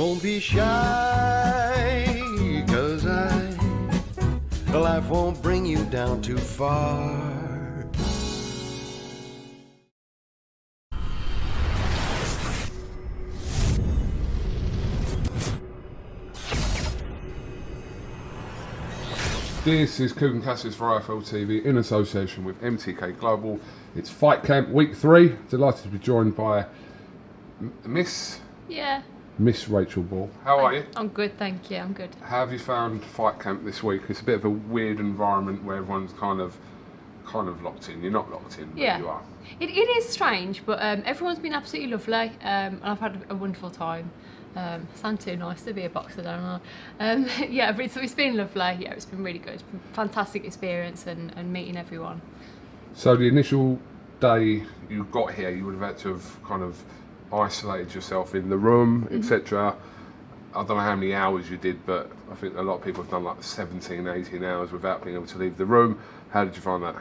Don't be shy, 'cause life won't bring you down too far. This is Coogan Cassius for IFL TV in association with MTK Global. It's Fight Camp Week 3. Delighted to be joined by Miss Rachel Ball. How are you? I'm good, thank you. I'm good. How have you found Fight Camp this week? It's a bit of a weird environment where everyone's kind of locked in. You're not locked in, but you are. It is strange, but everyone's been absolutely lovely, and I've had a wonderful time. Sound too nice to be a boxer, don't I? Yeah, but it's been lovely. Yeah, it's been really good. It's been a fantastic experience and meeting everyone. So the initial day you got here, you would have had to have kind of isolated yourself in the room, etc. I don't know how many hours you did, but I think a lot of people have done like 17, 18 hours without being able to leave the room. How did you find that?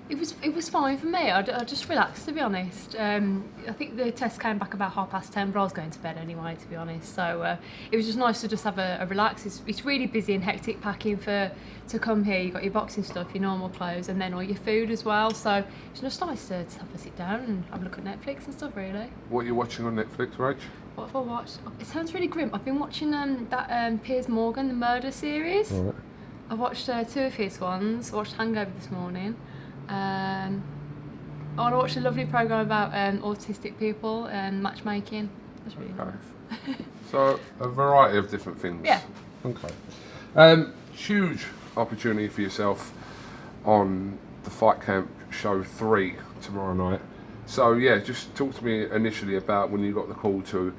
It was fine for me. I just relaxed, to be honest. I think the test came back about 10:30, but I was going to bed anyway, to be honest. So it was just nice to just have a relax. It's really busy and hectic packing to come here. You've got your boxing stuff, your normal clothes, and then all your food as well. So it's just nice to have a sit down and have a look at Netflix and stuff, really. What are you watching on Netflix, Rach? What have I watched? It sounds really grim. I've been watching that Piers Morgan, the murder series. All right. I watched 2 of his ones. I watched Hangover this morning. I watched a lovely programme about autistic people and matchmaking. That's really nice. So a variety of different things. Yeah. Okay. Huge opportunity for yourself on the Fight Camp Show 3 tomorrow night. So yeah, just talk to me initially about when you got the call to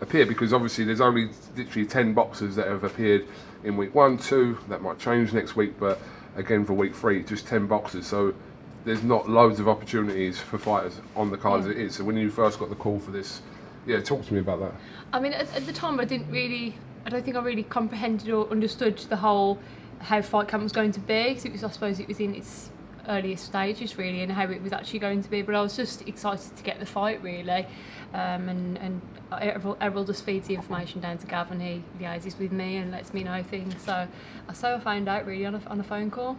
appear, because obviously there's only literally 10 boxers that have appeared in week 1, 2. That might change next week, but again for week 3, just 10 boxers. So there's not loads of opportunities for fighters on the card as it is. So when you first got the call for this, yeah, talk to me about that. I mean, at the time I don't think I really comprehended or understood the whole how Fight Camp was going to be, because I suppose it was in its earliest stages really, and how it was actually going to be. But I was just excited to get the fight really, and Errol just feeds the information down to Gav, and he liaises with me and lets me know things. So I found out really on a phone call.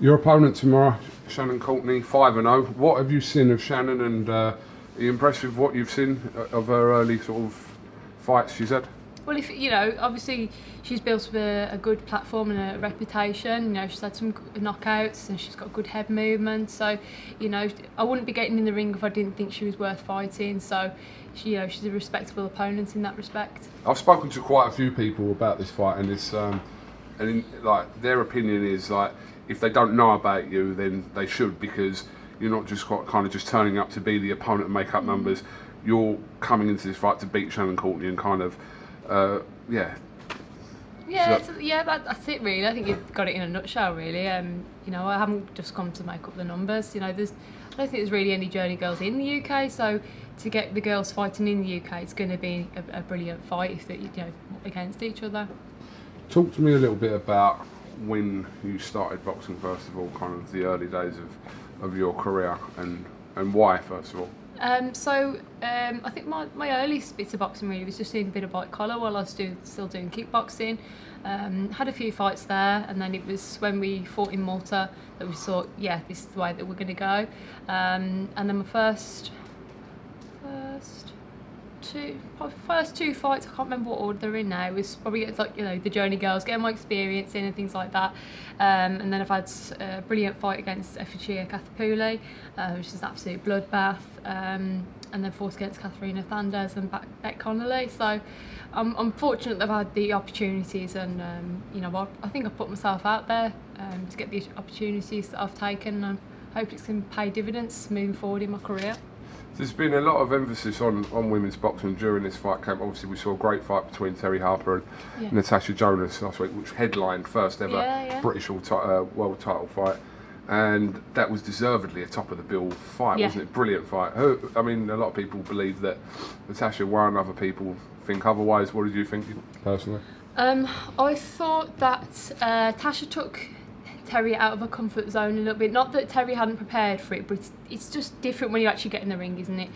Your opponent tomorrow, Shannon Courtenay, 5-0. What have you seen of Shannon, and are you impressed with what you've seen of her early sort of fights she's had? Well, if obviously she's built up a good platform and a reputation. She's had some knockouts and she's got good head movement. So, I wouldn't be getting in the ring if I didn't think she was worth fighting. So, she's a respectable opponent in that respect. I've spoken to quite a few people about this fight, and it's their opinion is like, if they don't know about you, then they should, because you're not just kind of just turning up to be the opponent and make up numbers. You're coming into this fight to beat Shannon Courtenay and kind of, that's it really. I think you've got it in a nutshell really. I haven't just come to make up the numbers. I don't think there's really any journey girls in the UK, so to get the girls fighting in the UK, it's going to be a brilliant fight if they're against each other. Talk to me a little bit about when you started boxing, first of all, kind of the early days of your career, and why, first of all. I think my earliest bits of boxing really was just doing a bit of white collar while I was still doing kickboxing. Had a few fights there, and then it was when we fought in Malta that we thought, yeah, this is the way that we're going to go. And then my first two fights, I can't remember what order they're in now, was probably the Journey girls, getting my experience in and things like that. And then I've had a brilliant fight against Efficia Kathapouli, which is an absolute bloodbath. And then fought against Katharina Thanders and Beck Connolly. So I'm fortunate that I've had the opportunities, and I think I've put myself out there to get the opportunities that I've taken, and I hope it's going to pay dividends moving forward in my career. There's been a lot of emphasis on women's boxing during this fight camp. Obviously, we saw a great fight between Terry Harper and Natasha Jonas last week, which headlined first ever British world title fight. And that was deservedly a top of the bill fight, wasn't it? Brilliant fight. I mean, a lot of people believe that Natasha won, other people think otherwise. What did you think, personally? I thought that Tasha took Terry out of her comfort zone a little bit. Not that Terry hadn't prepared for it, but it's just different when you actually get in the ring, isn't it?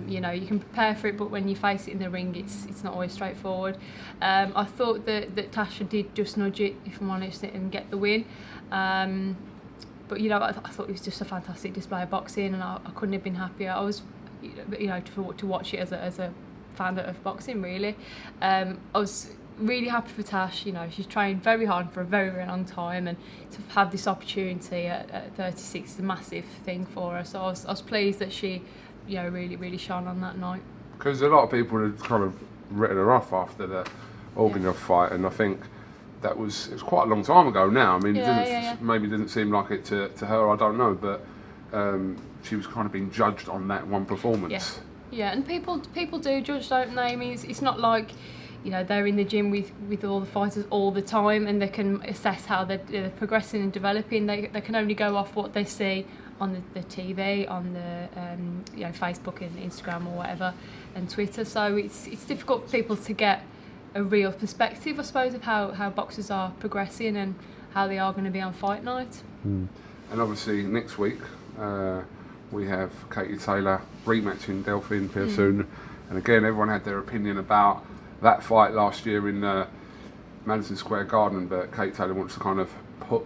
You know, you can prepare for it, but when you face it in the ring, it's not always straightforward. I thought that Tasha did just nudge it, if I'm honest, and get the win. But you know, I thought it was just a fantastic display of boxing, and I couldn't have been happier. I was, you know, to watch it as a fan of boxing, really. I was really happy for Tash. You know, she's trained very hard for a very, very long time, and to have this opportunity at 36 is a massive thing for her. So I was pleased that she, you know, really shone on that night. Because a lot of people had kind of written her off after the Organov fight, and I think it was quite a long time ago now. I mean, maybe it didn't seem like it to her, I don't know, but she was kind of being judged on that one performance. Yeah, and people do judge, don't they? I mean, it's not like, you know, they're in the gym with all the fighters all the time, and they can assess how they're progressing and developing. They can only go off what they see on the TV, on the you know, Facebook and Instagram or whatever, and Twitter. So it's difficult for people to get a real perspective, I suppose, of how boxers are progressing and how they are going to be on fight night. And obviously next week we have Katie Taylor rematching Dalton soon, and again everyone had their opinion about that fight last year in Madison Square Garden, but Kate Taylor wants to kind of put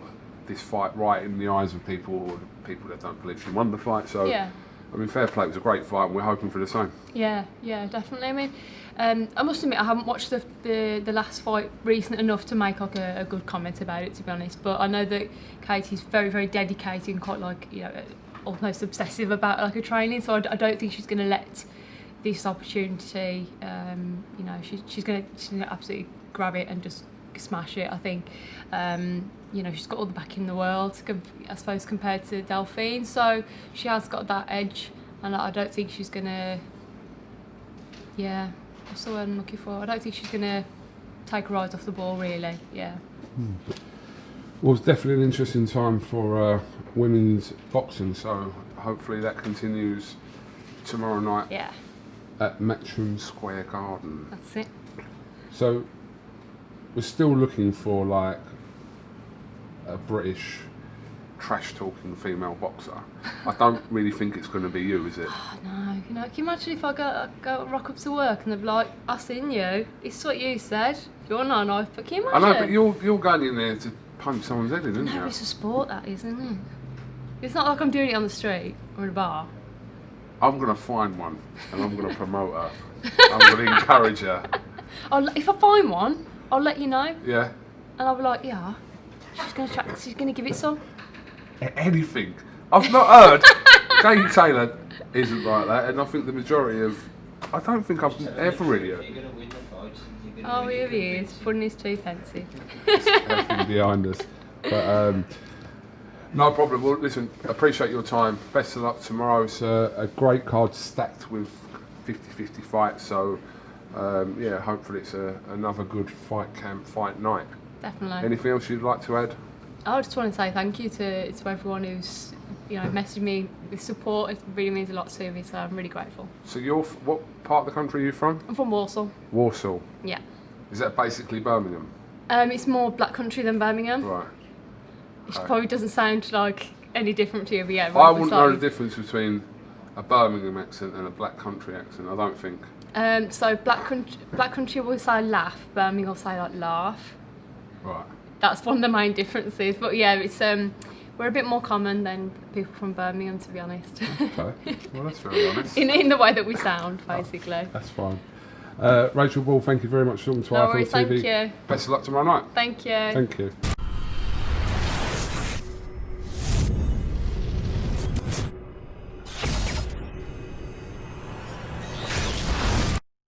this fight right in the eyes of people, or people that don't believe she won the fight. So yeah. I mean, fair play, it was a great fight, and we're hoping for the same. Yeah, definitely. I mean, I must admit I haven't watched the last fight recent enough to make like a good comment about it, to be honest. But I know that Katie's very, very dedicated and quite, like, you know, almost obsessive about like her training. So I don't think she's going to let this opportunity. You know, she's going to absolutely grab it and just smash it. I think. You know, she's got all the back in the world, I suppose, compared to Delphine. So she has got that edge, and I don't think she's gonna. Yeah, that's the word I'm looking for. I don't think she's gonna take her eyes off the ball, really. Yeah. Well, it's definitely an interesting time for women's boxing. So hopefully that continues tomorrow night. Yeah. At Madison Square Garden. That's it. So we're still looking for like a British trash-talking female boxer. I don't really think it's going to be you, is it? Oh, no. You know, can you imagine if I go rock up to work and they're like, "I seen you. It's what you said. You're not a knife." But can you imagine? I know, but you're going in there to punch someone's head in, isn't No, you? it's a sport, that is, isn't it? It's not like I'm doing it on the street or in a bar. I'm going to find one and I'm going to promote her. I'm going to encourage her. If I find one, I'll let you know. Yeah. And I'll be like, yeah, she's gonna give it some. Anything. I've not heard. Katie Taylor isn't like that, and I think the majority of. I don't think I've ever really heard. Oh, here he is, putting his 2 pence in. Everything behind us. But no problem. Well, listen, appreciate your time. Best of luck tomorrow. It's a great card stacked with 50-50 fights. So yeah, hopefully it's another good fight camp, fight night. Definitely. Anything else you'd like to add? I just want to say thank you to everyone who's, you know, messaged me with support. It really means a lot to me, so I'm really grateful. So what part of the country are you from? I'm from Walsall. Walsall. Yeah. Is that basically Birmingham? It's more black country than Birmingham. Right. Which probably doesn't sound like any different to you, but yeah. I wouldn't know the difference between a Birmingham accent and a black country accent, I don't think. So black country will say laugh, Birmingham will say like laugh. Right. That's one of the main differences. But yeah, it's we're a bit more common than people from Birmingham, to be honest. Okay. Well, that's very honest. in the way that we sound, basically. That's fine. Rachel Ball, thank you very much for talking to No IFL worries, TV. thank you. Best of luck tomorrow night. Thank you. Thank you.